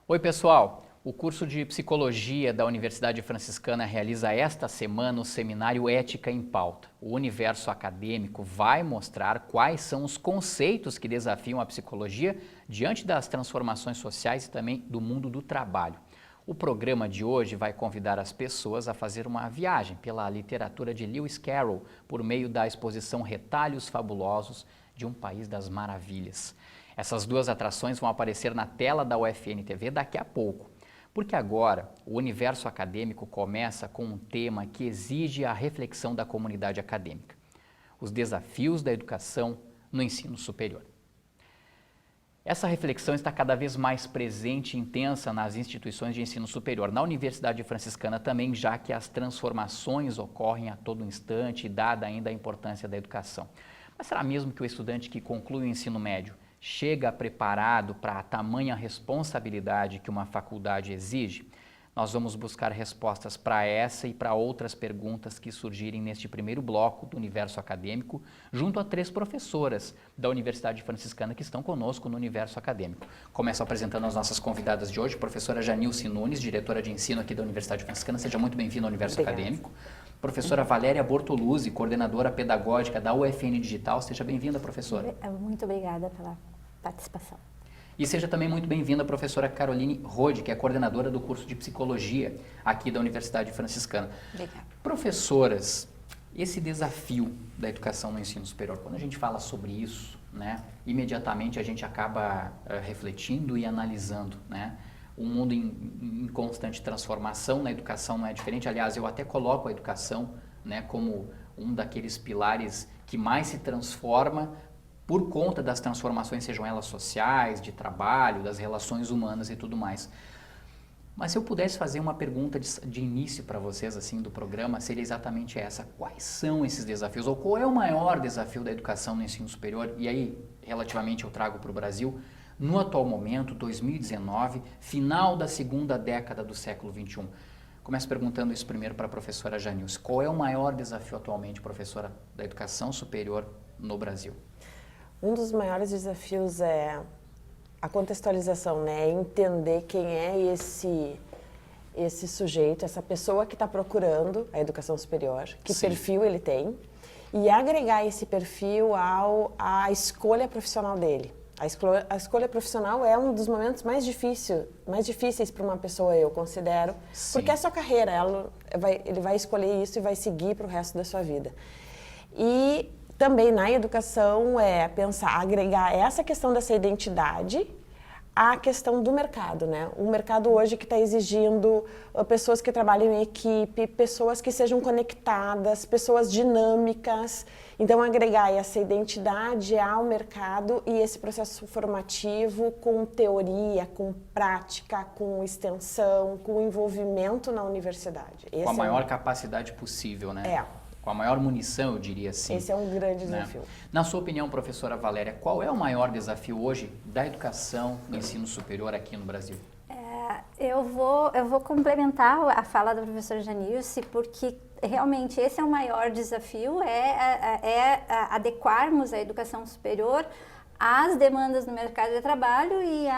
Oi pessoal, o curso de Psicologia da Universidade Franciscana realiza esta semana o seminário Ética em Pauta. O universo acadêmico vai mostrar quais são os conceitos que desafiam a psicologia diante das transformações sociais e também do mundo do trabalho. O programa de hoje vai convidar as pessoas a fazer uma viagem pela literatura de Lewis Carroll por meio da exposição Retalhos Fabulosos de um País das Maravilhas. Essas duas atrações vão aparecer na tela da UFN TV daqui a pouco, porque agora o universo acadêmico começa com um tema que exige a reflexão da comunidade acadêmica: os desafios da educação no ensino superior. Essa reflexão está cada vez mais presente e intensa nas instituições de ensino superior, na Universidade Franciscana também, já que as transformações ocorrem a todo instante, dada ainda a importância da educação. Mas será mesmo que o estudante que conclui o ensino médio chega preparado para a tamanha responsabilidade que uma faculdade exige? Nós vamos buscar respostas para essa e para outras perguntas que surgirem neste primeiro bloco do universo acadêmico, junto a 3 professoras da Universidade Franciscana que estão conosco no universo acadêmico. Começo apresentando as nossas convidadas de hoje, professora Janilce Nunes, diretora de ensino aqui da Universidade Franciscana. Seja muito bem-vinda ao universo acadêmico. Professora Valéria Bortoluzzi, coordenadora pedagógica da UFN Digital. Seja bem-vinda, professora. Muito obrigada pela participação. E seja também muito bem-vinda a professora Caroline Rode, que é coordenadora do curso de Psicologia aqui da Universidade Franciscana. Obrigada. Professoras, esse desafio da educação no ensino superior, quando a gente fala sobre isso, né, imediatamente a gente acaba refletindo e analisando, né? Um mundo em constante transformação, na educação não é diferente. Aliás, eu até coloco a educação, né, como um daqueles pilares que mais se transforma por conta das transformações, sejam elas sociais, de trabalho, das relações humanas e tudo mais. Mas se eu pudesse fazer uma pergunta de início para vocês, assim, do programa, seria exatamente essa: quais são esses desafios? Ou qual é o maior desafio da educação no ensino superior? E aí, relativamente, eu trago para o Brasil, no atual momento, 2019, final da segunda década do século XXI. Começo perguntando isso primeiro para a professora Janilce. Qual é o maior desafio atualmente, professora, da educação superior no Brasil? Um dos maiores desafios é a contextualização, né? Entender quem é esse sujeito, essa pessoa que está procurando a educação superior, que Sim. perfil ele tem, e agregar esse perfil à escolha profissional dele. A escolha profissional é um dos momentos mais difíceis para uma pessoa, eu considero, Sim. porque é sua carreira, ele vai escolher isso e vai seguir para o resto da sua vida. E também na educação é pensar, agregar essa questão dessa identidade à questão do mercado, né? Um mercado hoje que está exigindo pessoas que trabalhem em equipe, pessoas que sejam conectadas, pessoas dinâmicas. Então, agregar essa identidade ao mercado e esse processo formativo com teoria, com prática, com extensão, com envolvimento na universidade. Com a maior capacidade possível, né? É. Com a maior munição, eu diria assim. Esse é um grande desafio. Na sua opinião, professora Valéria, qual é o maior desafio hoje da educação no ensino superior aqui no Brasil? Eu vou complementar a fala da professora Janilce, porque realmente esse é o maior desafio, adequarmos a educação superior às demandas do mercado de trabalho e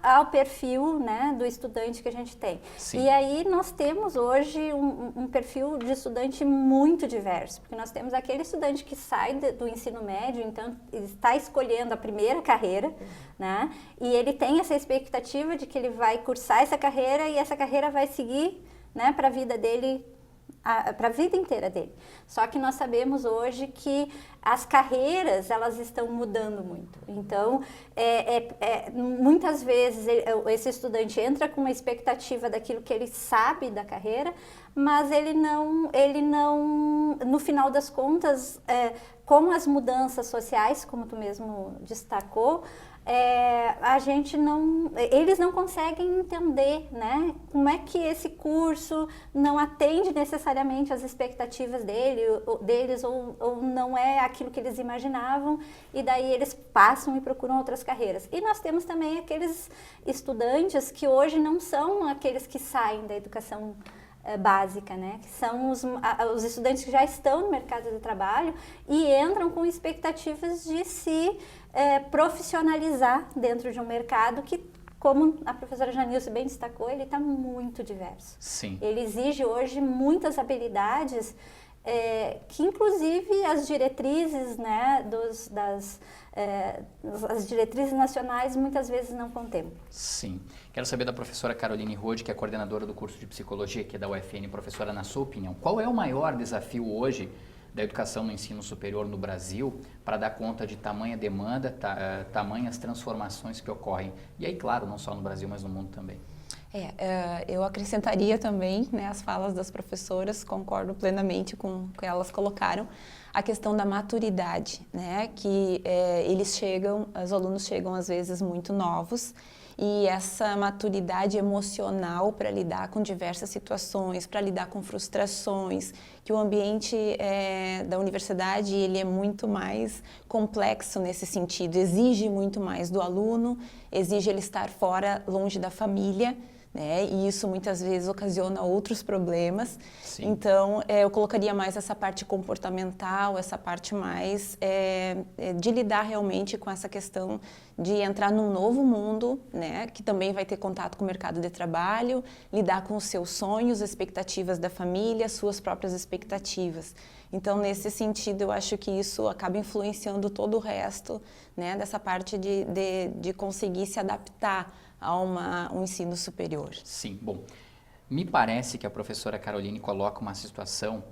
ao perfil, né, do estudante que a gente tem. Sim. E aí nós temos hoje um perfil de estudante muito diverso, porque nós temos aquele estudante que sai do ensino médio, então ele está escolhendo a primeira carreira, né, e ele tem essa expectativa de que ele vai cursar essa carreira e essa carreira vai seguir, né, para a vida dele, para a vida inteira dele. Só que nós sabemos hoje que as carreiras, elas estão mudando muito. Então, muitas vezes esse estudante entra com uma expectativa daquilo que ele sabe da carreira, mas ele não, no final das contas, com as mudanças sociais, como tu mesmo destacou, eles não conseguem entender, né, como é que esse curso não atende necessariamente às expectativas deles ou não é aquilo que eles imaginavam, e daí eles passam e procuram outras carreiras. E nós temos também aqueles estudantes que hoje não são aqueles que saem da educação básica, né? Que são os estudantes que já estão no mercado de trabalho e entram com expectativas de se profissionalizar dentro de um mercado que, como a professora Janilce bem destacou, ele está muito diverso. Sim. Ele exige hoje muitas habilidades que, inclusive, as diretrizes, né, as diretrizes nacionais muitas vezes não contemplam. Sim. Quero saber da professora Caroline Rode, que é coordenadora do curso de Psicologia aqui da UFN. Professora, na sua opinião, qual é o maior desafio hoje da educação no ensino superior no Brasil para dar conta de tamanha demanda, tamanhas transformações que ocorrem? E aí, claro, não só no Brasil, mas no mundo também. Eu acrescentaria também, né, as falas das professoras, concordo plenamente com o que elas colocaram, a questão da maturidade, né, que os alunos chegam às vezes muito novos, e essa maturidade emocional para lidar com diversas situações, para lidar com frustrações, que o ambiente da universidade ele é muito mais complexo nesse sentido, exige muito mais do aluno, exige ele estar fora, longe da família, né? E isso muitas vezes ocasiona outros problemas. Sim. Então, eu colocaria mais essa parte comportamental, essa parte mais de lidar realmente com essa questão de entrar num novo mundo, né? Que também vai ter contato com o mercado de trabalho, lidar com os seus sonhos, expectativas da família, suas próprias expectativas. Então, nesse sentido, eu acho que isso acaba influenciando todo o resto, né? Dessa parte de conseguir se adaptar a um ensino superior. Sim, bom, me parece que a professora Caroline coloca uma situação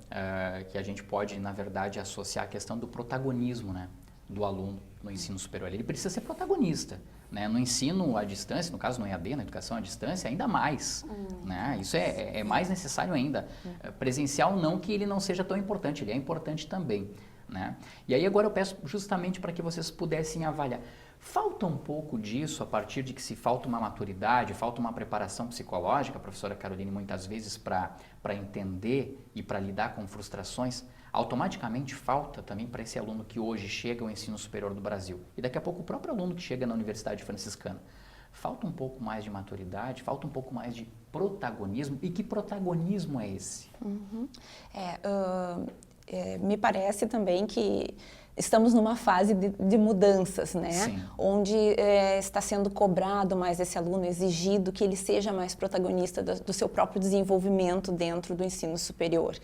que a gente pode, na verdade, associar à questão do protagonismo, né, do aluno no ensino superior. Ele precisa ser protagonista, né, no ensino à distância, no caso no EAD, na educação à distância, ainda mais. Né, isso é mais necessário ainda. Presencial não que ele não seja tão importante, ele é importante também. Né? E aí agora eu peço justamente para que vocês pudessem avaliar. Falta um pouco disso a partir de que se falta uma maturidade, falta uma preparação psicológica, a professora Caroline, muitas vezes para entender e para lidar com frustrações, automaticamente falta também para esse aluno que hoje chega ao ensino superior do Brasil. E daqui a pouco o próprio aluno que chega na Universidade Franciscana. Falta um pouco mais de maturidade, falta um pouco mais de protagonismo. E que protagonismo é esse? Me parece também que estamos numa fase de mudanças, né? Sim. Onde está sendo cobrado mais esse aluno, exigido que ele seja mais protagonista do seu próprio desenvolvimento dentro do ensino superior.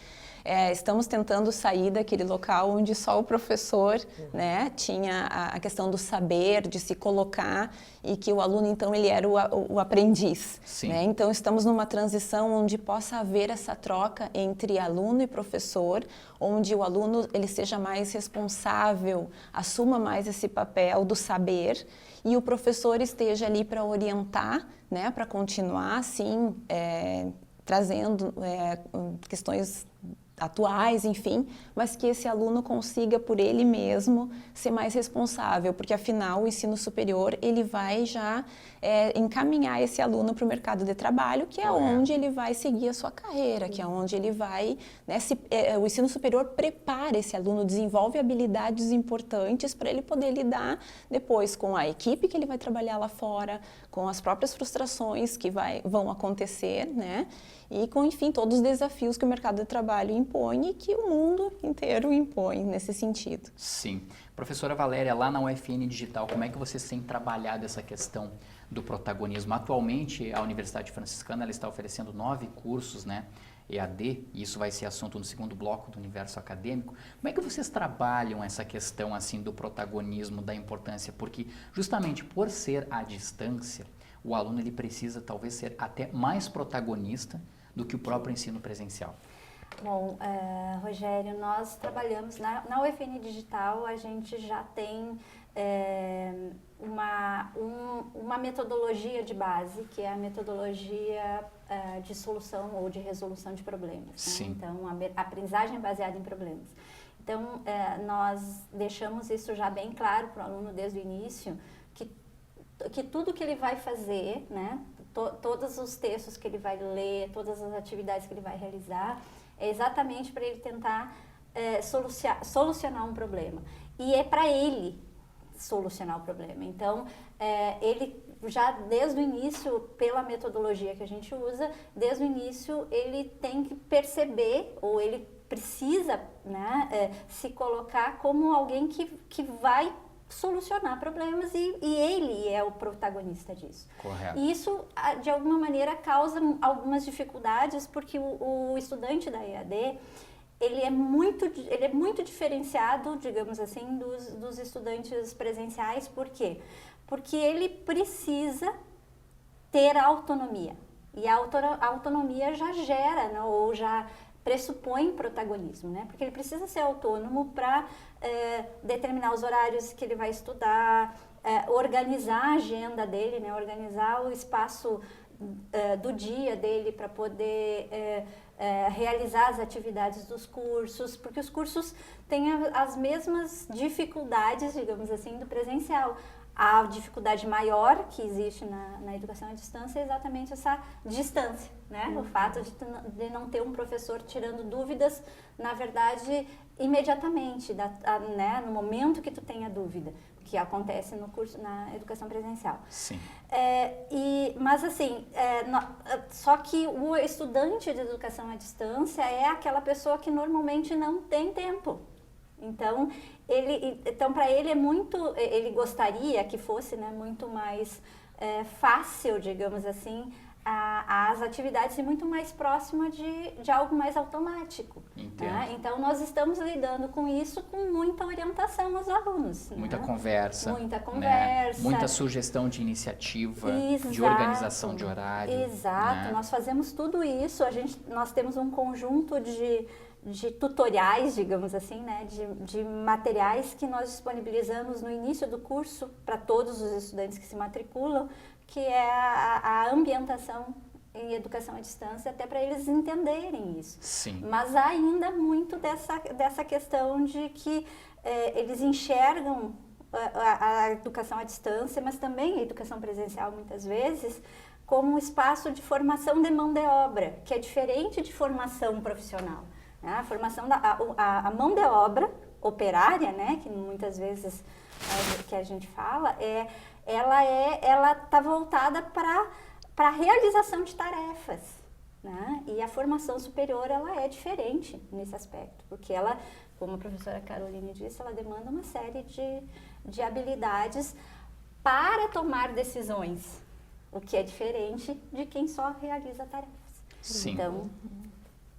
Estamos tentando sair daquele local onde só o professor, né, tinha a questão do saber, de se colocar, e que o aluno, então, ele era o aprendiz. Né? Então, estamos numa transição onde possa haver essa troca entre aluno e professor, onde o aluno ele seja mais responsável, assuma mais esse papel do saber, e o professor esteja ali para orientar, né, para continuar, assim, trazendo questões atuais, enfim, mas que esse aluno consiga por ele mesmo ser mais responsável, porque afinal o ensino superior ele vai já encaminhar esse aluno para o mercado de trabalho, que é onde ele vai seguir a sua carreira, que é onde ele vai, né, o ensino superior prepara esse aluno, desenvolve habilidades importantes para ele poder lidar depois com a equipe que ele vai trabalhar lá fora, com as próprias frustrações que vão acontecer, né? E com, enfim, todos os desafios que o mercado de trabalho impõe e que o mundo inteiro impõe nesse sentido. Sim. Professora Valéria, lá na UFN Digital, como é que vocês têm trabalhado essa questão do protagonismo? Atualmente, a Universidade Franciscana ela está oferecendo 9 cursos, né, EAD, e isso vai ser assunto no segundo bloco do Universo Acadêmico. Como é que vocês trabalham essa questão assim do protagonismo, da importância? Porque justamente por ser à distância, o aluno ele precisa talvez ser até mais protagonista do que o próprio ensino presencial. Bom, Rogério, nós trabalhamos na UFN Digital, a gente já tem uma metodologia de base, que é a metodologia de solução ou de resolução de problemas. Né? Então, a aprendizagem baseada em problemas. Então, nós deixamos isso já bem claro para o aluno desde o início, que que tudo que ele vai fazer, né, todos os textos que ele vai ler, todas as atividades que ele vai realizar, é exatamente para ele tentar solucionar um problema. E é para ele solucionar o problema. Então, ele já desde o início, pela metodologia que a gente usa, desde o início ele tem que perceber, ou ele precisa, né, se colocar como alguém que vai solucionar problemas e ele é o protagonista disso. Correto. E isso, de alguma maneira, causa algumas dificuldades, porque o estudante da EAD, ele é muito diferenciado, digamos assim, dos estudantes presenciais. Por quê? Porque ele precisa ter autonomia. E a autonomia já gera, né, ou já pressupõe protagonismo, né? Porque ele precisa ser autônomo para determinar os horários que ele vai estudar, organizar a agenda dele, né? Organizar o espaço do dia dele para poder realizar as atividades dos cursos, porque os cursos têm as mesmas dificuldades, digamos assim, do presencial. A dificuldade maior que existe na educação à distância é exatamente essa distância, né? O fato de não ter um professor tirando dúvidas, na verdade, imediatamente, né? No momento que tu tem a dúvida, que acontece no curso, na educação presencial. Sim. Mas assim, só que o estudante de educação à distância é aquela pessoa que normalmente não tem tempo. Então, para ele ele gostaria que fosse, né, muito mais fácil, digamos assim, as atividades e muito mais próxima de algo mais automático. Né? Então, nós estamos lidando com isso com muita orientação aos alunos. Muita né? conversa. Muita conversa. Né? Muita sugestão de iniciativa, Exato. de organização de horário. Exato, né? Nós fazemos tudo isso. Nós temos um conjunto de tutoriais, digamos assim, né, de materiais que nós disponibilizamos no início do curso para todos os estudantes que se matriculam, que é a ambientação em educação à distância, até para eles entenderem isso. Sim. Mas há ainda muito dessa questão de que eles enxergam a educação à distância, mas também a educação presencial, muitas vezes, como um espaço de formação de mão de obra, que é diferente de formação profissional. A formação a mão de obra operária, né, que muitas vezes que a gente fala, ela está voltada para a realização de tarefas, né? E a formação superior ela é diferente nesse aspecto, porque ela, como a professora Caroline disse, ela demanda uma série de habilidades para tomar decisões, o que é diferente de quem só realiza tarefas. Sim. Então,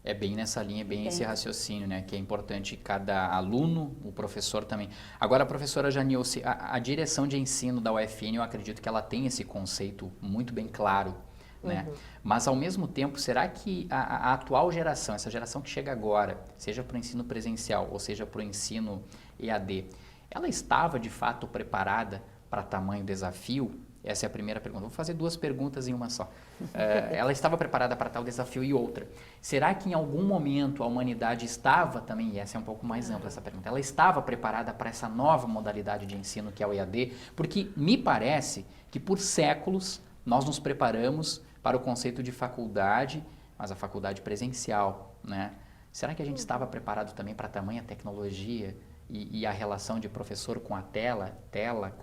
é bem nessa linha, bem esse raciocínio, né? Que é importante cada aluno, o professor também. Agora, professora Janilce, a direção de ensino da UFN, eu acredito que ela tem esse conceito muito bem claro, né? Mas, ao mesmo tempo, será que a atual geração, essa geração que chega agora, seja para o ensino presencial ou seja para o ensino EAD, ela estava, de fato, preparada para tamanho desafio? Essa é a primeira pergunta. Vou fazer duas perguntas em uma só. Ela estava preparada para tal desafio e outra. Será que em algum momento a humanidade estava também, e essa é um pouco mais ampla essa pergunta, ela estava preparada para essa nova modalidade de ensino que é o EAD? Porque me parece que por séculos nós nos preparamos para o conceito de faculdade, mas a faculdade presencial, né? Será que a gente estava preparado também para tamanha tecnologia e a relação de professor com a tela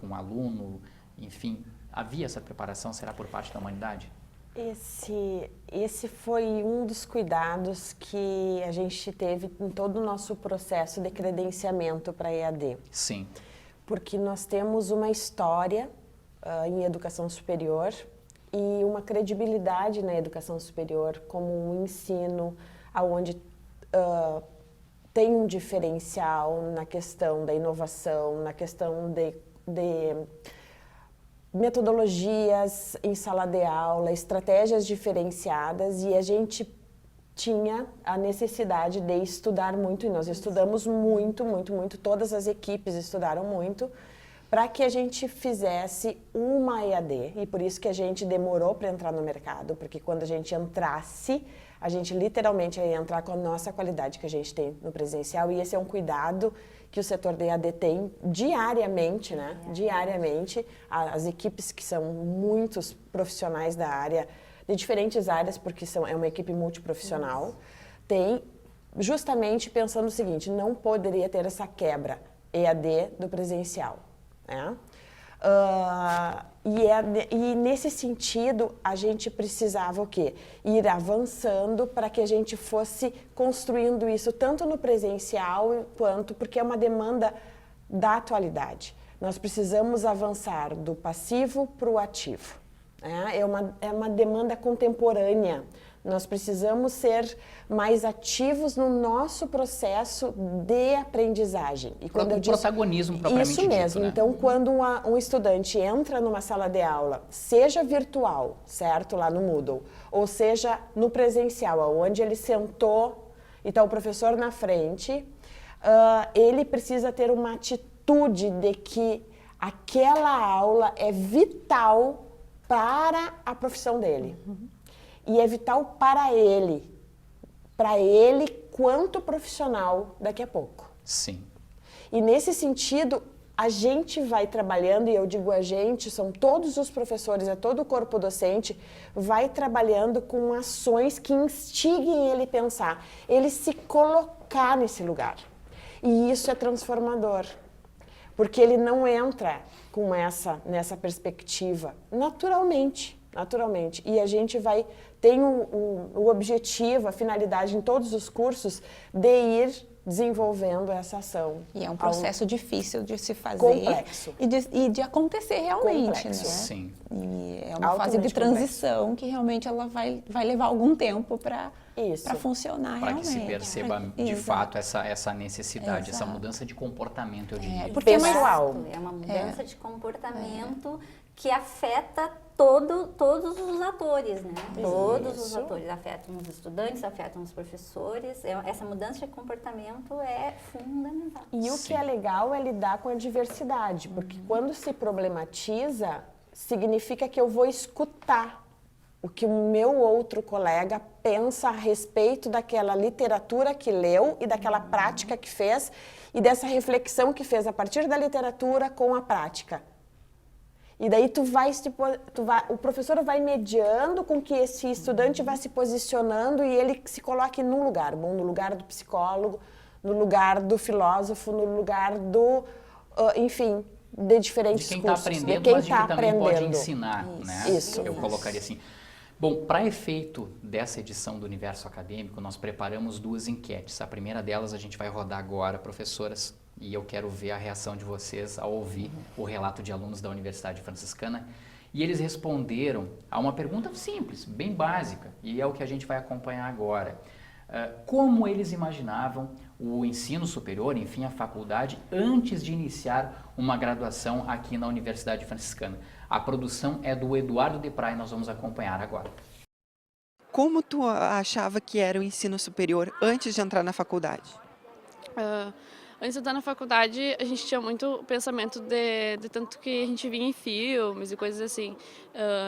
com o aluno, enfim... Havia essa preparação, será por parte da humanidade? Esse foi um dos cuidados que a gente teve em todo o nosso processo de credenciamento para EAD. Sim. Porque nós temos uma história em educação superior e uma credibilidade na educação superior como um ensino onde tem um diferencial na questão da inovação, na questão de metodologias em sala de aula, estratégias diferenciadas, e a gente tinha a necessidade de estudar muito, e nós estudamos muito, todas as equipes estudaram muito, para que a gente fizesse uma EAD, e por isso que a gente demorou para entrar no mercado, porque quando a gente entrasse, a gente literalmente ia entrar com a nossa qualidade que a gente tem no presencial, e esse é um cuidado que o setor de EAD tem diariamente, né? Diariamente, as equipes que são muitos profissionais da área, de diferentes áreas, porque é uma equipe multiprofissional, tem justamente pensando o seguinte, não poderia ter essa quebra EAD do presencial, né? E nesse sentido, a gente precisava o quê? Ir avançando para que a gente fosse construindo isso tanto no presencial quanto, porque é uma demanda da atualidade. Nós precisamos avançar do passivo para o ativo. É uma demanda contemporânea. Nós precisamos ser mais ativos no nosso processo de aprendizagem. E quando eu digo protagonismo propriamente dito, isso mesmo. né? Então, quando um estudante entra numa sala de aula, seja virtual, certo, lá no Moodle, ou seja no presencial, onde ele sentou e está o professor na frente, ele precisa ter uma atitude de que aquela aula é vital para a profissão dele. E é vital para ele quanto profissional daqui a pouco. Sim. E nesse sentido, a gente vai trabalhando, e eu digo a gente, são todos os professores, é todo o corpo docente, vai trabalhando com ações que instiguem ele pensar, ele se colocar nesse lugar. E isso é transformador, porque ele não entra com nessa perspectiva naturalmente. E a gente tem o objetivo, a finalidade em todos os cursos de ir desenvolvendo essa ação. E é um processo difícil de se fazer. Complexo. E de acontecer realmente, Complexo. né? Sim. E é uma fase de transição que realmente ela vai levar algum tempo para funcionar para realmente. que se perceba de fato essa necessidade, essa mudança de comportamento, eu diria. Porque pessoal. É uma mudança de comportamento que afeta todos os atores, né? Todos os atores. Afetam os estudantes, afetam os professores. Essa mudança de comportamento é fundamental. E o que é legal é lidar com a diversidade, porque quando se problematiza, significa que eu vou escutar o que o meu outro colega pensa a respeito daquela literatura que leu e daquela prática que fez e dessa reflexão que fez a partir da literatura com a prática. E daí o professor vai mediando com que esse estudante vá se posicionando e ele se coloque num lugar, no lugar do psicólogo, no lugar do filósofo, no lugar do, enfim, de diferentes cursos. De quem está aprendendo, mas de quem também pode ensinar, né? Isso. Eu colocaria assim. Bom, para efeito dessa edição do Universo Acadêmico, nós preparamos 2 enquetes. A primeira delas a gente vai rodar agora, professoras, e eu quero ver a reação de vocês ao ouvir o relato de alunos da Universidade Franciscana. E eles responderam a uma pergunta simples, bem básica, e é o que a gente vai acompanhar agora. Como eles imaginavam o ensino superior, enfim, a faculdade, antes de iniciar uma graduação aqui na Universidade Franciscana. A produção é do Eduardo de Praia e nós vamos acompanhar agora. Como tu achava que era o ensino superior antes de entrar na faculdade? Antes de entrar na faculdade, a gente tinha muito pensamento de tanto que a gente via em filmes e coisas assim.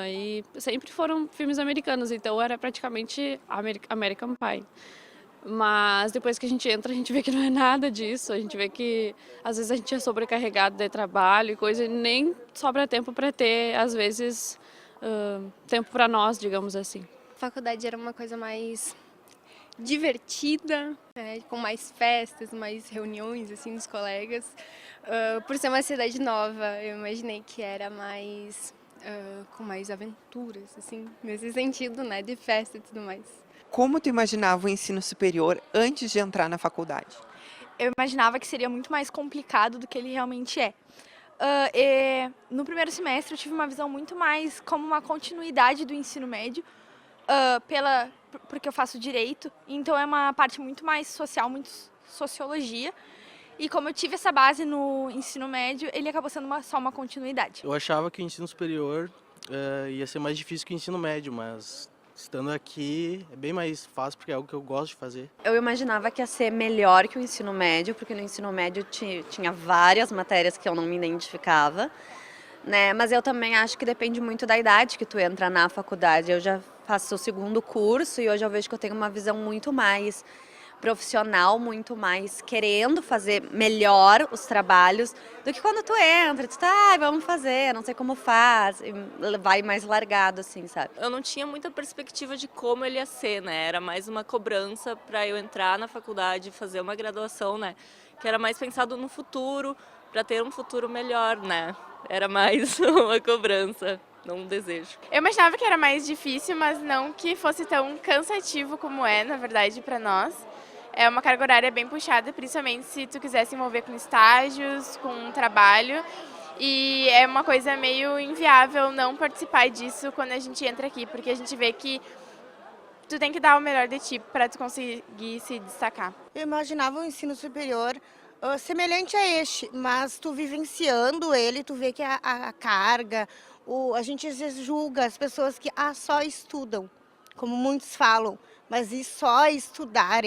E sempre foram filmes americanos, então era praticamente American Pie. Mas depois que a gente entra, a gente vê que não é nada disso. A gente vê que às vezes a gente é sobrecarregado de trabalho e coisa, e nem sobra tempo para ter, às vezes, tempo para nós, digamos assim. A faculdade era uma coisa mais divertida, né, com mais festas, mais reuniões assim dos colegas. Por ser uma cidade nova, eu imaginei que era mais com mais aventuras, assim, nesse sentido, né, de festa e tudo mais. Como tu imaginava o ensino superior antes de entrar na faculdade? Eu imaginava que seria muito mais complicado do que ele realmente é. No primeiro semestre eu tive uma visão muito mais como uma continuidade do ensino médio, porque eu faço direito, então é uma parte muito mais social, muito sociologia. E como eu tive essa base no ensino médio, ele acabou sendo só uma continuidade. Eu achava que o ensino superior ia ser mais difícil que o ensino médio, mas Estando aqui é bem mais fácil porque é algo que eu gosto de fazer. Eu imaginava que ia ser melhor que o ensino médio, porque no ensino médio tinha várias matérias que eu não me identificava, né? Mas eu também acho que depende muito da idade que tu entra na faculdade. Eu já faço o 2º curso e hoje eu vejo que eu tenho uma visão muito mais profissional, muito mais querendo fazer melhor os trabalhos do que quando tu entra, tu tá, vamos fazer, não sei como faz, e vai mais largado assim, sabe? Eu não tinha muita perspectiva de como ele ia ser, né? Era mais uma cobrança para eu entrar na faculdade, fazer uma graduação, né? Que era mais pensado no futuro, para ter um futuro melhor, né? Era mais uma cobrança, não um desejo. Eu imaginava que era mais difícil, mas não que fosse tão cansativo como é, na verdade, para nós. É uma carga horária bem puxada, principalmente se tu quiser se envolver com estágios, com trabalho. E é uma coisa meio inviável não participar disso quando a gente entra aqui, porque a gente vê que tu tem que dar o melhor de ti para tu conseguir se destacar. Eu imaginava o ensino superior semelhante a este, mas tu vivenciando ele, tu vê que a carga, a gente às vezes julga as pessoas que só estudam, como muitos falam. Mas esse só estudar,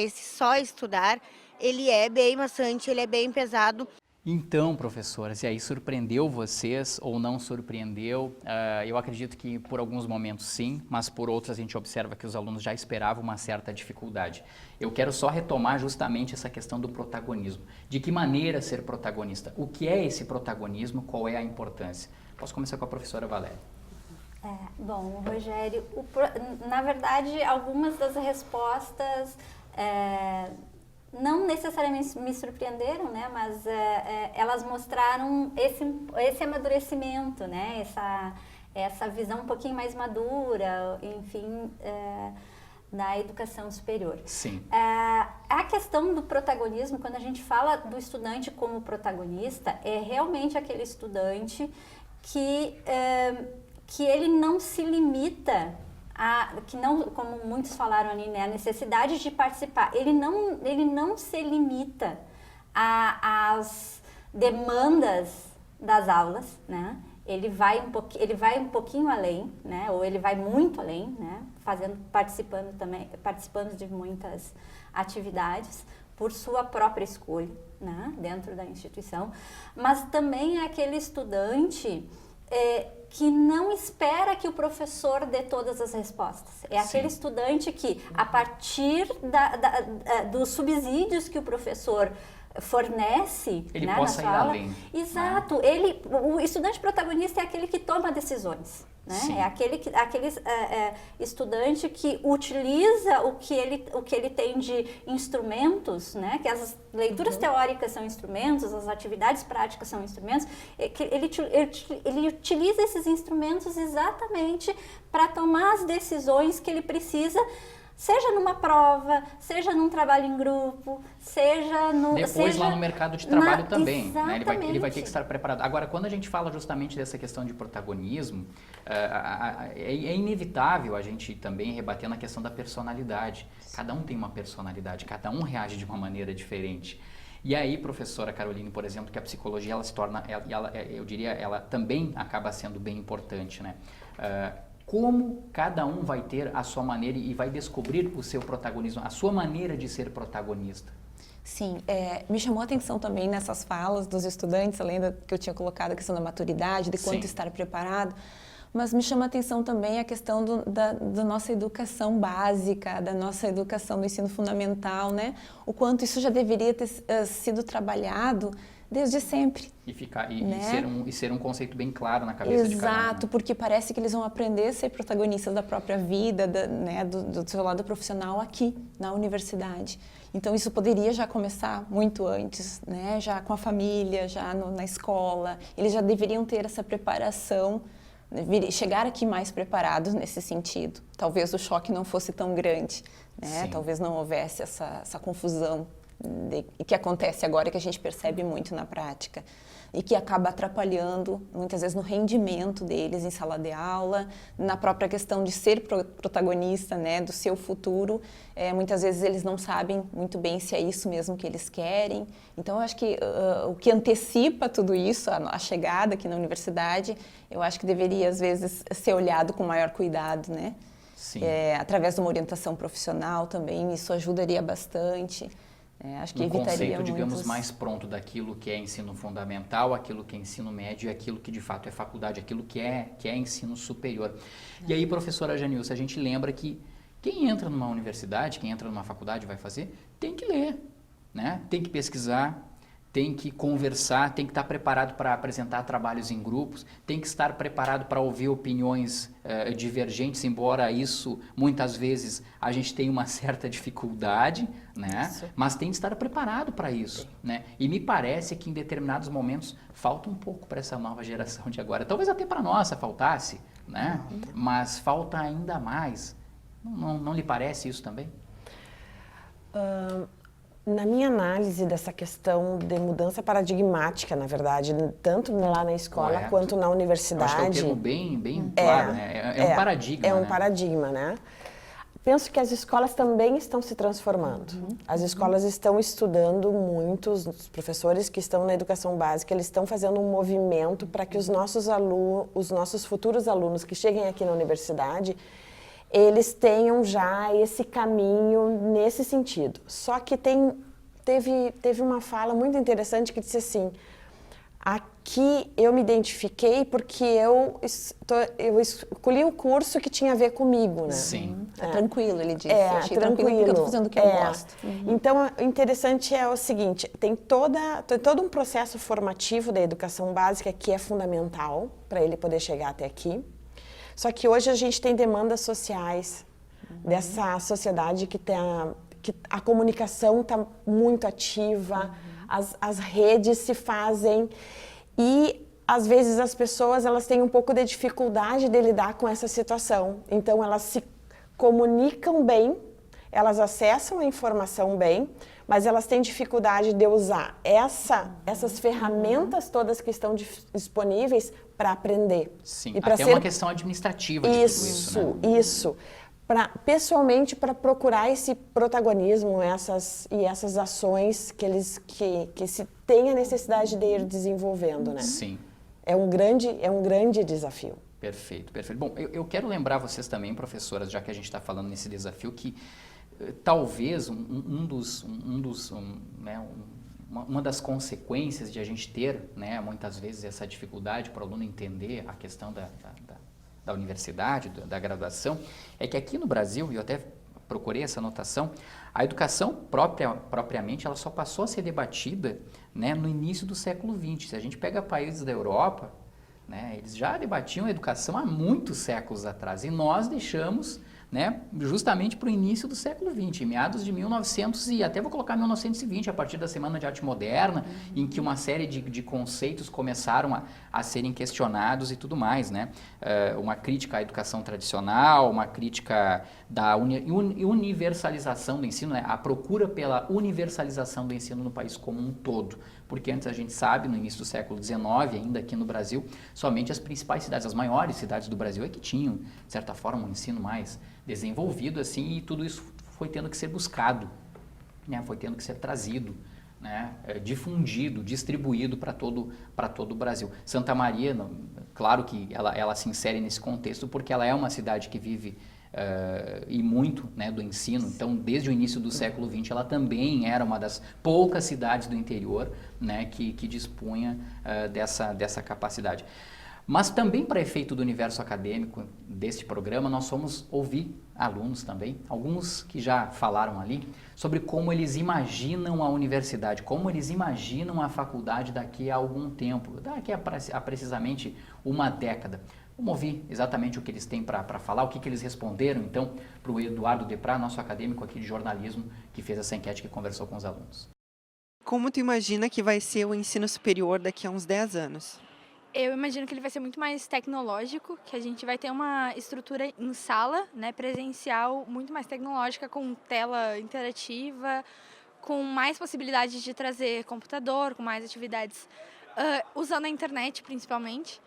ele é bem maçante, ele é bem pesado. Então, professoras, e aí surpreendeu vocês ou não surpreendeu? Eu acredito que por alguns momentos sim, mas por outros a gente observa que os alunos já esperavam uma certa dificuldade. Eu quero só retomar justamente essa questão do protagonismo. De que maneira ser protagonista? O que é esse protagonismo? Qual é a importância? Posso começar com a professora Valéria. Bom, Rogério, na verdade, algumas das respostas não necessariamente me surpreenderam, né? Mas elas mostraram esse amadurecimento, né? Essa visão um pouquinho mais madura, enfim, da educação superior. Sim. A questão do protagonismo, quando a gente fala do estudante como protagonista, é realmente aquele estudante que ele não se limita que não, como muitos falaram ali, né, a necessidade de participar, ele não se limita às demandas das aulas, né? Ele vai um pouquinho além, né? Ou ele vai muito além, né? Participando de muitas atividades por sua própria escolha, né? Dentro da instituição, mas também é aquele estudante que não espera que o professor dê todas as respostas. É aquele estudante que, a partir dos subsídios que o professor fornece, ele né, possa na sua ir aula. além. Exato. O estudante protagonista é aquele que toma decisões. Né? É aquele estudante que utiliza o que ele tem de instrumentos, né? Que as leituras teóricas são instrumentos, as atividades práticas são instrumentos, que ele utiliza esses instrumentos exatamente para tomar as decisões que ele precisa, seja numa prova, seja num trabalho em grupo, seja no... Depois lá no mercado de trabalho também, né? Ele vai ter que estar preparado. Agora, quando a gente fala justamente dessa questão de protagonismo, é inevitável a gente também rebater na questão da personalidade. Cada um tem uma personalidade, cada um reage de uma maneira diferente. E aí, professora Caroline, por exemplo, que a psicologia ela se torna, eu diria, ela também acaba sendo bem importante, né? Como cada um vai ter a sua maneira e vai descobrir o seu protagonismo, a sua maneira de ser protagonista. Sim, me chamou a atenção também nessas falas dos estudantes, além que eu tinha colocado a questão da maturidade, de quanto estar preparado, mas me chama a atenção também a questão da nossa educação básica, da nossa educação do ensino fundamental, né? O quanto isso já deveria ter sido trabalhado desde sempre. E ser um conceito bem claro na cabeça de cada um. Exato, porque parece que eles vão aprender a ser protagonistas da própria vida, do seu lado profissional aqui, na universidade. Então, isso poderia já começar muito antes, né? Já com a família, já na escola. Eles já deveriam ter essa preparação, chegar aqui mais preparados nesse sentido. Talvez o choque não fosse tão grande, né? Talvez não houvesse essa confusão que acontece agora, que a gente percebe muito na prática e que acaba atrapalhando muitas vezes no rendimento deles em sala de aula, na própria questão de ser protagonista, né, do seu futuro. Muitas vezes eles não sabem muito bem se é isso mesmo que eles querem. Então, eu acho que o que antecipa tudo isso, a chegada aqui na universidade, eu acho que deveria às vezes ser olhado com maior cuidado, né? Sim. Através de uma orientação profissional também, isso ajudaria bastante. Acho que evitaria conceito, digamos, muitos... mais pronto daquilo que é ensino fundamental, aquilo que é ensino médio e aquilo que de fato é faculdade, aquilo que é ensino superior. E aí, professora Janilce, a gente lembra que quem entra numa universidade, quem entra numa faculdade vai fazer, tem que ler, né? Tem que pesquisar, tem que conversar, tem que estar preparado para apresentar trabalhos em grupos, tem que estar preparado para ouvir opiniões divergentes, embora isso, muitas vezes, a gente tenha uma certa dificuldade, né? Mas tem que estar preparado para isso, né? E me parece que em determinados momentos falta um pouco para essa nova geração de agora. Talvez até para a nossa faltasse, né? Mas falta ainda mais. Não lhe parece isso também? Na minha análise dessa questão de mudança paradigmática, na verdade, tanto lá na escola quanto na universidade... Eu acho que é um termo bem claro, né? É um paradigma, É um né? paradigma, né? Penso que as escolas também estão se transformando. As escolas estão estudando muito, os professores que estão na educação básica, eles estão fazendo um movimento para que os nossos futuros alunos que cheguem aqui na universidade, eles tenham já esse caminho nesse sentido. Só que teve uma fala muito interessante que disse assim, aqui eu me identifiquei porque eu escolhi o curso que tinha a ver comigo, né? Sim. Tranquilo, ele disse. Achei tranquilo porque eu estou fazendo o que eu gosto. Então, o interessante é o seguinte, tem todo um processo formativo da educação básica que é fundamental para ele poder chegar até aqui. Só que hoje a gente tem demandas sociais dessa sociedade que a comunicação está muito ativa, as redes se fazem e às vezes as pessoas elas têm um pouco de dificuldade de lidar com essa situação. Então elas se comunicam bem, elas acessam a informação bem, mas elas têm dificuldade de usar essas ferramentas todas que estão disponíveis para aprender. Sim, e para até uma questão administrativa de tudo isso, né? Isso. Pessoalmente, para procurar esse protagonismo essas ações que se tem a necessidade de ir desenvolvendo, né? Sim. É um grande desafio. Perfeito, perfeito. Bom, eu quero lembrar vocês também, professoras, já que a gente está falando nesse desafio, que talvez uma das consequências de a gente ter, né, muitas vezes, essa dificuldade para o aluno entender a questão da universidade, da graduação, é que aqui no Brasil, e eu até procurei essa anotação, a educação propriamente ela só passou a ser debatida, né, no início do século XX. Se a gente pega países da Europa, né, eles já debatiam a educação há muitos séculos atrás, e nós deixamos, né, justamente para o início do século XX, meados de 1900 e até vou colocar 1920, a partir da Semana de Arte Moderna, em que uma série de conceitos começaram a serem questionados e tudo mais, né? Uma crítica à educação tradicional, uma crítica da universalização do ensino, né? A procura pela universalização do ensino no país como um todo. Porque antes a gente sabe, no início do século XIX, ainda aqui no Brasil, somente as principais cidades, as maiores cidades do Brasil é que tinham, de certa forma, um ensino mais desenvolvido, assim, e tudo isso foi tendo que ser buscado, né? Foi tendo que ser trazido, né? Difundido, distribuído para todo o Brasil. Santa Maria, claro que ela se insere nesse contexto porque ela é uma cidade que vive e muito, né, do ensino. Então, desde o início do século XX, ela também era uma das poucas cidades do interior, né, que dispunha dessa capacidade. Mas também para efeito do universo acadêmico deste programa, nós fomos ouvir alunos também, alguns que já falaram ali, sobre como eles imaginam a universidade, como eles imaginam a faculdade daqui a algum tempo, daqui a precisamente uma década. Vamos ouvir exatamente o que eles têm para falar, o que eles responderam, então, para o Eduardo Deprá, nosso acadêmico aqui de jornalismo, que fez essa enquete, que conversou com os alunos. Como tu imagina que vai ser o ensino superior daqui a uns 10 anos? Eu imagino que ele vai ser muito mais tecnológico, que a gente vai ter uma estrutura em sala, né, presencial, muito mais tecnológica, com tela interativa, com mais possibilidades de trazer computador, com mais atividades usando a internet, principalmente.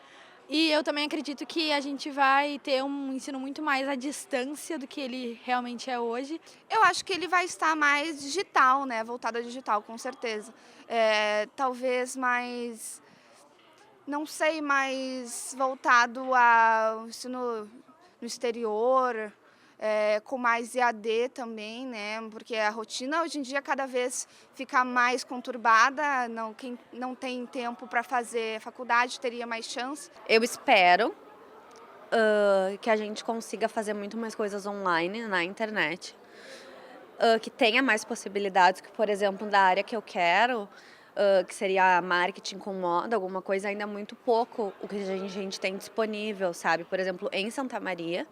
E eu também acredito que a gente vai ter um ensino muito mais à distância do que ele realmente é hoje. Eu acho que ele vai estar mais digital, né? Voltado a digital, com certeza. Talvez mais, não sei, mais voltado ao ensino no exterior, com mais EAD também, né? Porque a rotina hoje em dia cada vez fica mais conturbada, quem não tem tempo para fazer faculdade teria mais chance. Eu espero que a gente consiga fazer muito mais coisas online, na internet, que tenha mais possibilidades, que, por exemplo, da área que eu quero, que seria marketing com moda, alguma coisa, ainda muito pouco o que a gente tem disponível, sabe? Por exemplo, em Santa Maria,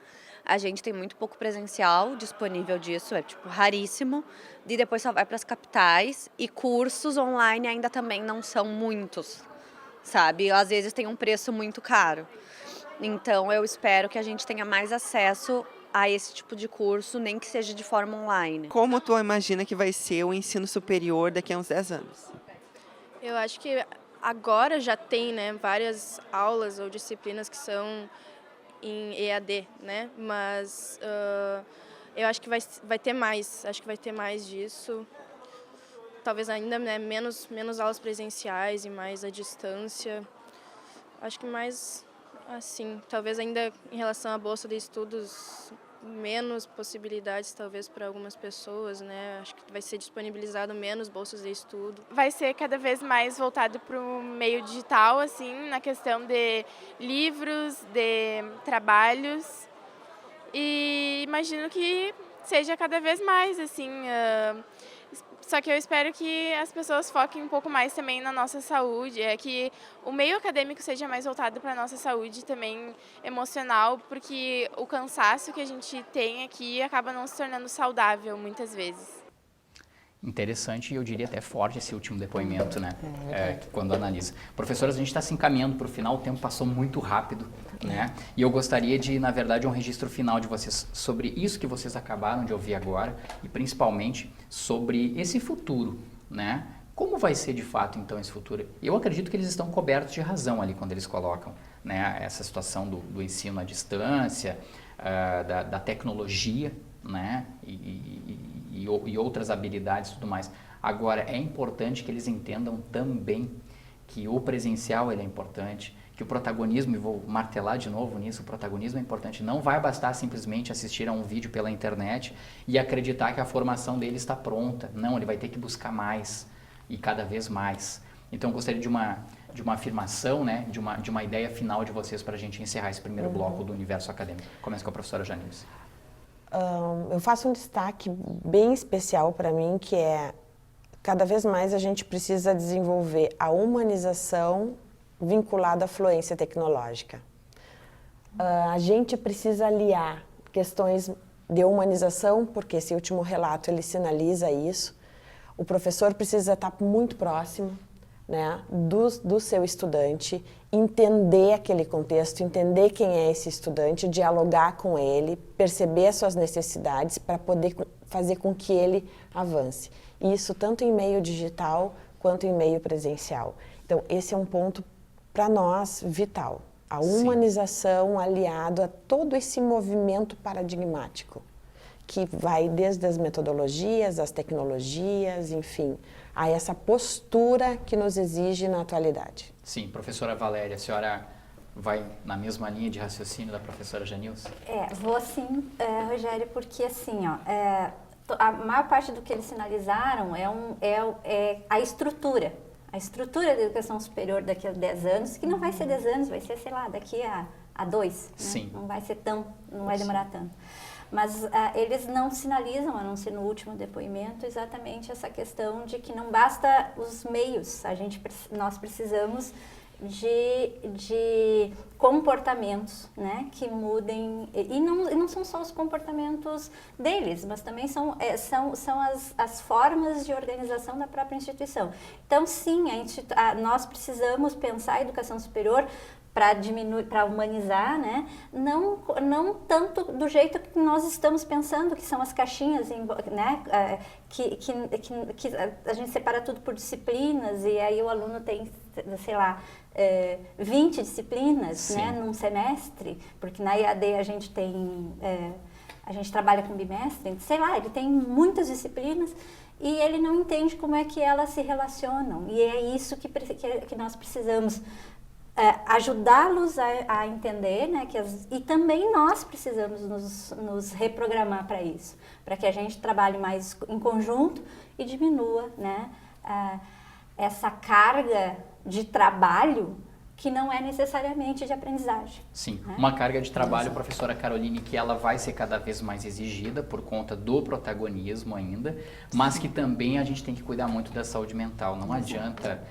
a gente tem muito pouco presencial disponível disso, é tipo raríssimo, e depois só vai para as capitais, e cursos online ainda também não são muitos, sabe? Às vezes tem um preço muito caro. Então eu espero que a gente tenha mais acesso a esse tipo de curso, nem que seja de forma online. Como tu imagina que vai ser o ensino superior daqui a uns 10 anos? Eu acho que agora já tem, né, várias aulas ou disciplinas que são em EAD, né? Mas eu acho que vai ter mais. Acho que vai ter mais disso. Talvez ainda, né, menos aulas presenciais e mais à distância. Acho que mais assim. Talvez ainda em relação à bolsa de estudos, menos possibilidades talvez para algumas pessoas, né? Acho que vai ser disponibilizado menos bolsas de estudo. Vai ser cada vez mais voltado para o meio digital, assim, na questão de livros, de trabalhos, e imagino que seja cada vez mais, assim, só que eu espero que as pessoas foquem um pouco mais também na nossa saúde, que o meio acadêmico seja mais voltado para a nossa saúde também emocional, porque o cansaço que a gente tem aqui acaba não se tornando saudável muitas vezes. Interessante e eu diria até forte esse último depoimento, né? Quando analisa. Professoras, a gente está se encaminhando para o final, o tempo passou muito rápido, né? E eu gostaria de, na verdade, um registro final de vocês sobre isso que vocês acabaram de ouvir agora e principalmente sobre esse futuro, né? Como vai ser de fato então esse futuro? Eu acredito que eles estão cobertos de razão ali quando eles colocam, né, essa situação do ensino à distância, da tecnologia, né? E outras habilidades e tudo mais. Agora, é importante que eles entendam também que o presencial ele é importante, que o protagonismo, e vou martelar de novo nisso, o protagonismo é importante. Não vai bastar simplesmente assistir a um vídeo pela internet e acreditar que a formação dele está pronta. Não, ele vai ter que buscar mais e cada vez mais. Então, eu gostaria de uma afirmação, né, de uma ideia final de vocês para a gente encerrar esse primeiro bloco do universo acadêmico. Começa com a professora Janilce. Eu faço um destaque bem especial para mim, que é cada vez mais a gente precisa desenvolver a humanização vinculada à fluência tecnológica. A gente precisa aliar questões de humanização, porque esse último relato ele sinaliza isso. O professor precisa estar muito próximo, né, do seu estudante, entender aquele contexto, entender quem é esse estudante, dialogar com ele, perceber as suas necessidades para poder fazer com que ele avance. Isso tanto em meio digital quanto em meio presencial. Então, esse é um ponto para nós vital. A humanização aliado a todo esse movimento paradigmático, que vai desde as metodologias, as tecnologias, enfim, a essa postura que nos exige na atualidade. Sim, professora Valéria, a senhora vai na mesma linha de raciocínio da professora Janilce? Vou sim, Rogério, porque assim, a maior parte do que eles sinalizaram é a estrutura. A estrutura da educação superior daqui a 10 anos, que não vai ser 10 anos, vai ser, sei lá, daqui a 2. Sim. Né? Não vai demorar tanto. Mas eles não sinalizam, a não ser no último depoimento, exatamente essa questão de que não basta os meios, nós precisamos de comportamentos, né, que mudem, e não são só os comportamentos deles, mas também são as formas de organização da própria instituição. Então, sim, nós precisamos pensar a educação superior para humanizar, né? Não tanto do jeito que nós estamos pensando, que são as caixinhas, né? Que a gente separa tudo por disciplinas e aí o aluno tem, sei lá, 20 disciplinas, Sim. né? Num semestre, porque na EAD a gente trabalha com bimestre, sei lá, ele tem muitas disciplinas e ele não entende como é que elas se relacionam. E é isso que nós precisamos ajudá-los a entender, né, e também nós precisamos nos reprogramar para isso, para que a gente trabalhe mais em conjunto e diminua, né, essa carga de trabalho que não é necessariamente de aprendizagem. Sim, né? uma carga de trabalho, professora Caroline, que ela vai ser cada vez mais exigida por conta do protagonismo ainda, mas que também a gente tem que cuidar muito da saúde mental. Não adianta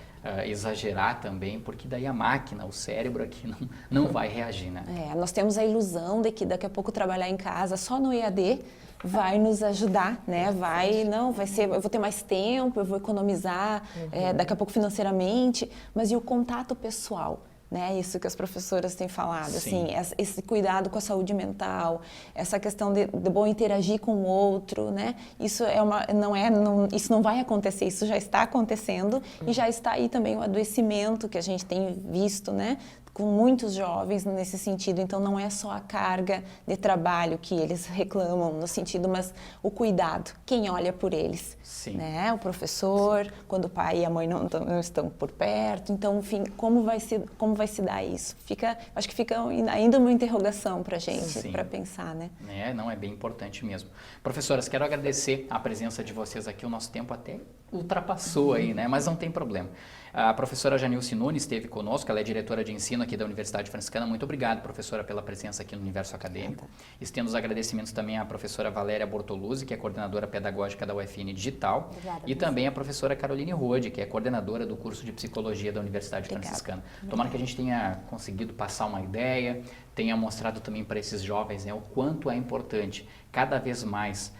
exagerar também, porque daí a máquina, o cérebro aqui não vai reagir, né? Nós temos a ilusão de que daqui a pouco trabalhar em casa só no EAD vai nos ajudar, né? Eu vou ter mais tempo, eu vou economizar, daqui a pouco financeiramente, mas e o contato pessoal? Né, isso que as professoras têm falado, assim, esse cuidado com a saúde mental, essa questão de bom interagir com o outro, né? Isso isso não vai acontecer, isso já está acontecendo e já está aí também o adoecimento que a gente tem visto, né? Com muitos jovens nesse sentido. Então não é só a carga de trabalho que eles reclamam no sentido, mas o cuidado, quem olha por eles, né? O professor, quando o pai e a mãe não estão por perto. Então, enfim, como vai se dar isso? Acho que fica ainda uma interrogação para a gente, para pensar, né? Não, é bem importante mesmo. Professoras, quero agradecer a presença de vocês aqui. O nosso tempo até ultrapassou aí, né? Mas não tem problema. A professora Janilce Nunes esteve conosco, ela é diretora de ensino aqui da Universidade Franciscana. Muito obrigado, professora, pela presença aqui no Universo Acadêmico. Estendo os agradecimentos também à professora Valéria Bortoluzzi, que é coordenadora pedagógica da UFN Digital. Obrigada, e também à professora Caroline Rode, que é coordenadora do curso de Psicologia da Universidade Franciscana. Tomara que a gente tenha conseguido passar uma ideia, tenha mostrado também para esses jovens, né, o quanto é importante cada vez mais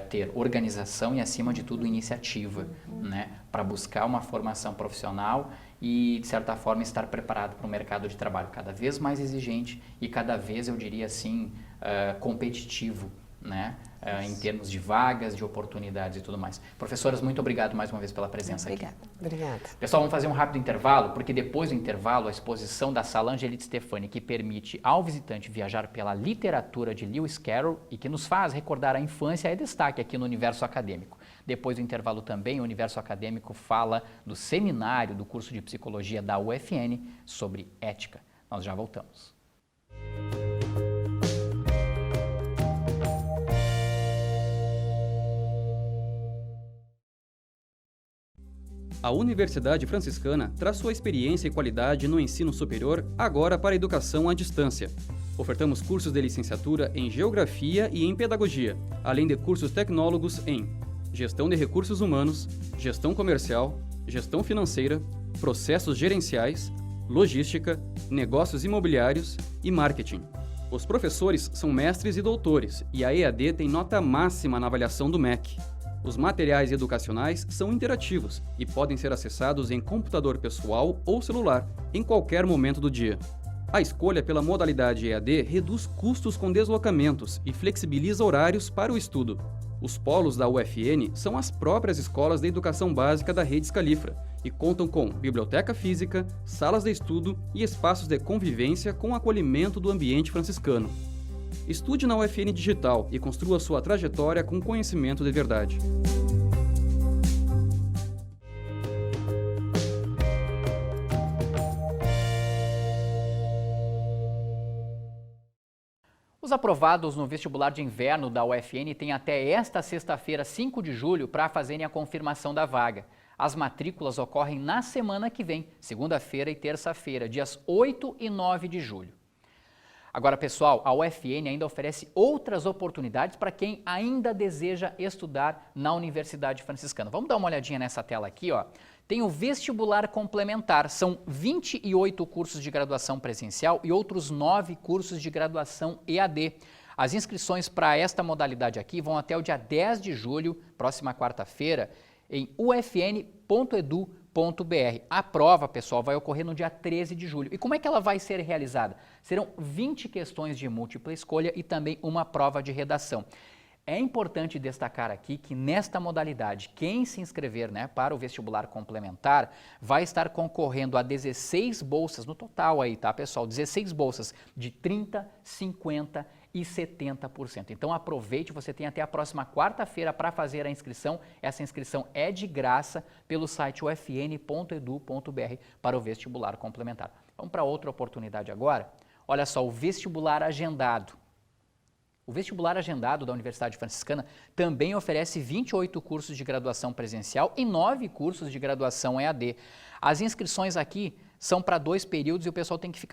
ter organização e, acima de tudo, iniciativa, né, para buscar uma formação profissional e, de certa forma, estar preparado para um mercado de trabalho cada vez mais exigente e cada vez, eu diria assim, competitivo, né, em termos de vagas, de oportunidades e tudo mais. Professoras, muito obrigado mais uma vez pela presença aqui. Obrigada. Pessoal, vamos fazer um rápido intervalo, porque depois do intervalo, a exposição da Sala Angelita Stefani, que permite ao visitante viajar pela literatura de Lewis Carroll e que nos faz recordar a infância, é destaque aqui no Universo Acadêmico. Depois do intervalo também, o Universo Acadêmico fala do seminário do curso de Psicologia da UFN sobre ética. Nós já voltamos. A Universidade Franciscana traz sua experiência e qualidade no ensino superior agora para a educação à distância. Ofertamos cursos de licenciatura em Geografia e em Pedagogia, além de cursos tecnólogos em Gestão de Recursos Humanos, Gestão Comercial, Gestão Financeira, Processos Gerenciais, Logística, Negócios Imobiliários e Marketing. Os professores são mestres e doutores e a EAD tem nota máxima na avaliação do MEC. Os materiais educacionais são interativos e podem ser acessados em computador pessoal ou celular, em qualquer momento do dia. A escolha pela modalidade EAD reduz custos com deslocamentos e flexibiliza horários para o estudo. Os polos da UFN são as próprias escolas de educação básica da Rede Scalifra e contam com biblioteca física, salas de estudo e espaços de convivência com acolhimento do ambiente franciscano. Estude na UFN Digital e construa sua trajetória com conhecimento de verdade. Os aprovados no vestibular de inverno da UFN têm até esta sexta-feira, 5 de julho, para fazerem a confirmação da vaga. As matrículas ocorrem na semana que vem, segunda-feira e terça-feira, dias 8 e 9 de julho. Agora, pessoal, a UFN ainda oferece outras oportunidades para quem ainda deseja estudar na Universidade Franciscana. Vamos dar uma olhadinha nessa tela aqui, ó. Tem o vestibular complementar, são 28 cursos de graduação presencial e outros 9 cursos de graduação EAD. As inscrições para esta modalidade aqui vão até o dia 10 de julho, próxima quarta-feira, em ufn.edu.br. A prova, pessoal, vai ocorrer no dia 13 de julho. E como é que ela vai ser realizada? Serão 20 questões de múltipla escolha e também uma prova de redação. É importante destacar aqui que nesta modalidade, quem se inscrever, né, para o vestibular complementar vai estar concorrendo a 16 bolsas no total aí, tá, pessoal? 16 bolsas de 30%, 50% e 70%. Então aproveite, você tem até a próxima quarta-feira para fazer a inscrição. Essa inscrição é de graça pelo site ufn.edu.br para o vestibular complementar. Vamos para outra oportunidade agora. Olha só, o vestibular agendado. O vestibular agendado da Universidade Franciscana também oferece 28 cursos de graduação presencial e 9 cursos de graduação EAD. As inscrições aqui são para 2 períodos e o pessoal tem que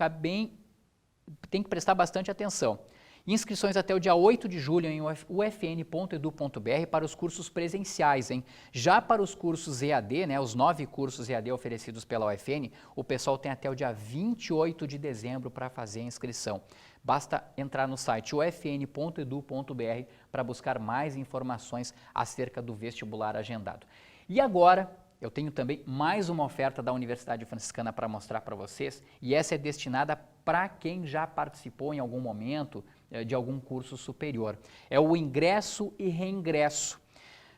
prestar bastante atenção. Inscrições até o dia 8 de julho em ufn.edu.br para os cursos presenciais, hein? Já para os cursos EAD, né, os 9 cursos EAD oferecidos pela UFN, o pessoal tem até o dia 28 de dezembro para fazer a inscrição. Basta entrar no site ufn.edu.br para buscar mais informações acerca do vestibular agendado. E agora, eu tenho também mais uma oferta da Universidade Franciscana para mostrar para vocês, e essa é destinada para quem já participou em algum momento de algum curso superior. É o ingresso e reingresso.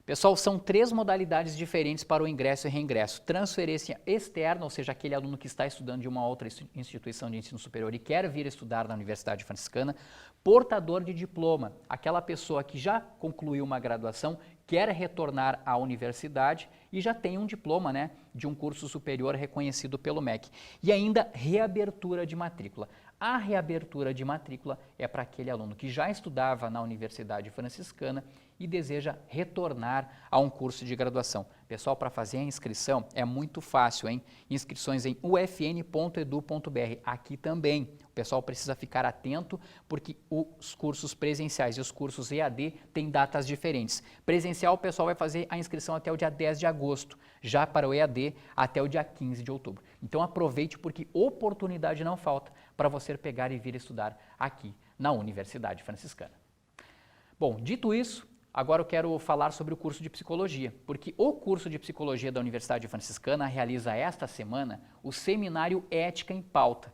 Pessoal, são 3 modalidades diferentes para o ingresso e reingresso. Transferência externa, ou seja, aquele aluno que está estudando de uma outra instituição de ensino superior e quer vir estudar na Universidade Franciscana. Portador de diploma, aquela pessoa que já concluiu uma graduação, quer retornar à universidade e já tem um diploma, né, de um curso superior reconhecido pelo MEC. E ainda reabertura de matrícula. A reabertura de matrícula é para aquele aluno que já estudava na Universidade Franciscana e deseja retornar a um curso de graduação. Pessoal, para fazer a inscrição é muito fácil, hein? Inscrições em ufn.edu.br. Aqui também. O pessoal precisa ficar atento porque os cursos presenciais e os cursos EAD têm datas diferentes. Presencial, o pessoal vai fazer a inscrição até o dia 10 de agosto. Já para o EAD, até o dia 15 de outubro. Então aproveite porque oportunidade não falta para você pegar e vir estudar aqui na Universidade Franciscana. Bom, dito isso, agora eu quero falar sobre o curso de Psicologia, porque o curso de Psicologia da Universidade Franciscana realiza esta semana o seminário Ética em Pauta.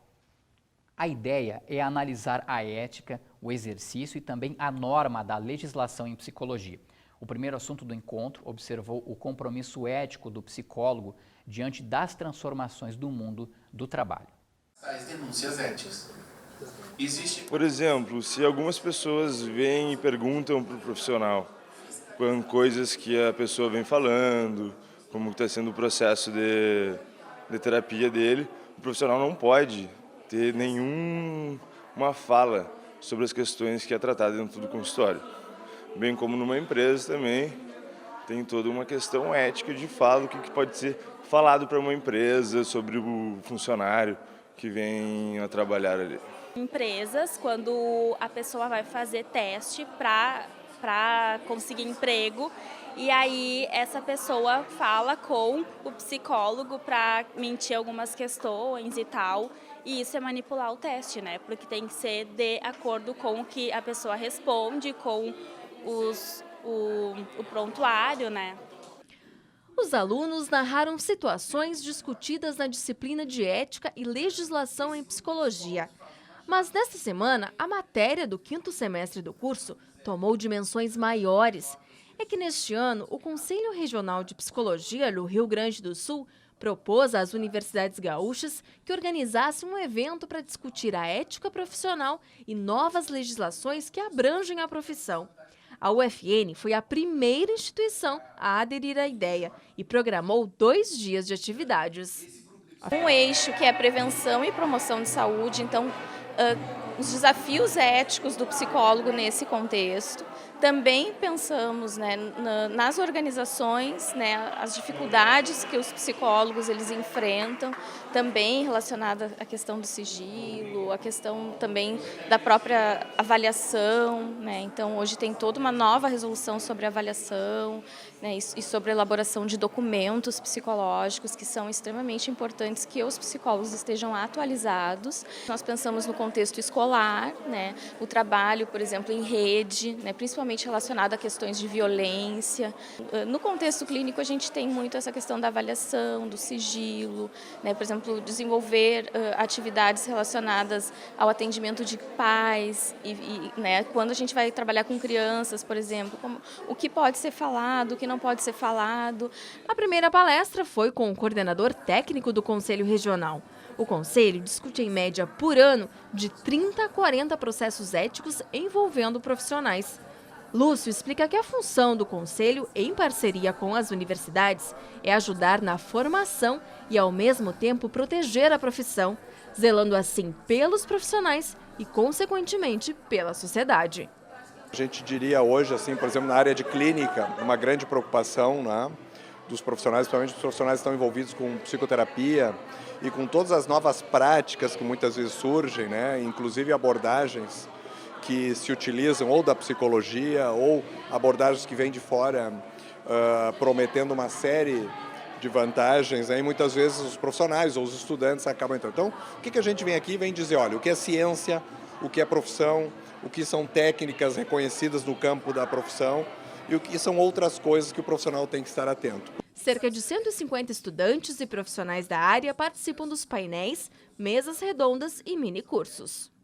A ideia é analisar a ética, o exercício e também a norma da legislação em psicologia. O primeiro assunto do encontro observou o compromisso ético do psicólogo diante das transformações do mundo do trabalho. As denúncias éticas. Por exemplo, se algumas pessoas vêm e perguntam para o profissional com coisas que a pessoa vem falando, como está sendo o processo de terapia dele, o profissional não pode ter nenhuma fala sobre as questões que é tratada dentro do consultório. Bem como numa empresa também tem toda uma questão ética de fala, o que pode ser falado para uma empresa sobre o funcionário que vem a trabalhar ali. Empresas, quando a pessoa vai fazer teste para conseguir emprego, e aí essa pessoa fala com o psicólogo para mentir algumas questões e tal, e isso é manipular o teste, né? Porque tem que ser de acordo com o que a pessoa responde, com o prontuário, né? Os alunos narraram situações discutidas na disciplina de Ética e Legislação em Psicologia. Mas nesta semana, a matéria do 5º semestre do curso tomou dimensões maiores. É que neste ano, o Conselho Regional de Psicologia do Rio Grande do Sul propôs às universidades gaúchas que organizassem um evento para discutir a ética profissional e novas legislações que abrangem a profissão. A UFN foi a primeira instituição a aderir à ideia e programou 2 dias de atividades. Um eixo que é prevenção e promoção de saúde, então os desafios éticos do psicólogo nesse contexto. Também pensamos, né, nas organizações, né, as dificuldades que os psicólogos eles enfrentam, também relacionada à questão do sigilo, a questão também da própria avaliação, né? Então hoje tem toda uma nova resolução sobre avaliação, né, e sobre a elaboração de documentos psicológicos que são extremamente importantes que os psicólogos estejam atualizados. Nós pensamos no contexto escolar, né, o trabalho, por exemplo, em rede, né, principalmente relacionado a questões de violência. No contexto clínico, a gente tem muito essa questão da avaliação, do sigilo, né? Por exemplo, desenvolver atividades relacionadas ao atendimento de pais, né? Quando a gente vai trabalhar com crianças, por exemplo, o que pode ser falado, o que não pode ser falado. A primeira palestra foi com o coordenador técnico do Conselho Regional. O Conselho discute em média por ano de 30 a 40 processos éticos envolvendo profissionais. Lúcio explica que a função do Conselho, em parceria com as universidades, é ajudar na formação e, ao mesmo tempo, proteger a profissão, zelando assim pelos profissionais e, consequentemente, pela sociedade. A gente diria hoje, assim, por exemplo, na área de clínica, uma grande preocupação, né, dos profissionais, principalmente os profissionais que estão envolvidos com psicoterapia e com todas as novas práticas que muitas vezes surgem, né, inclusive abordagens que se utilizam ou da psicologia ou abordagens que vêm de fora, prometendo uma série de vantagens, né, e muitas vezes os profissionais ou os estudantes acabam entrando. Então, o que a gente vem aqui? Vem dizer, olha, o que é ciência, o que é profissão, o que são técnicas reconhecidas no campo da profissão e o que são outras coisas que o profissional tem que estar atento. Cerca de 150 estudantes e profissionais da área participam dos painéis, mesas redondas e minicursos.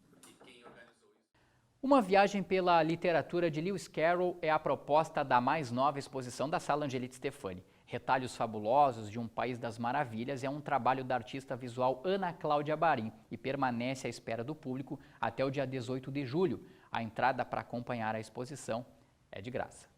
Uma viagem pela literatura de Lewis Carroll é a proposta da mais nova exposição da Sala Angelita Stefani. Retalhos Fabulosos de um País das Maravilhas é um trabalho da artista visual Ana Cláudia Barim e permanece à espera do público até o dia 18 de julho. A entrada para acompanhar a exposição é de graça.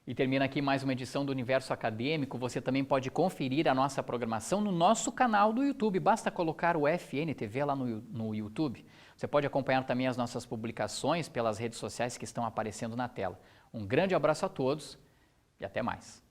E termina aqui mais uma edição do Universo Acadêmico. Você também pode conferir a nossa programação no nosso canal do YouTube. Basta colocar o FN TV lá no YouTube. Você pode acompanhar também as nossas publicações pelas redes sociais que estão aparecendo na tela. Um grande abraço a todos e até mais.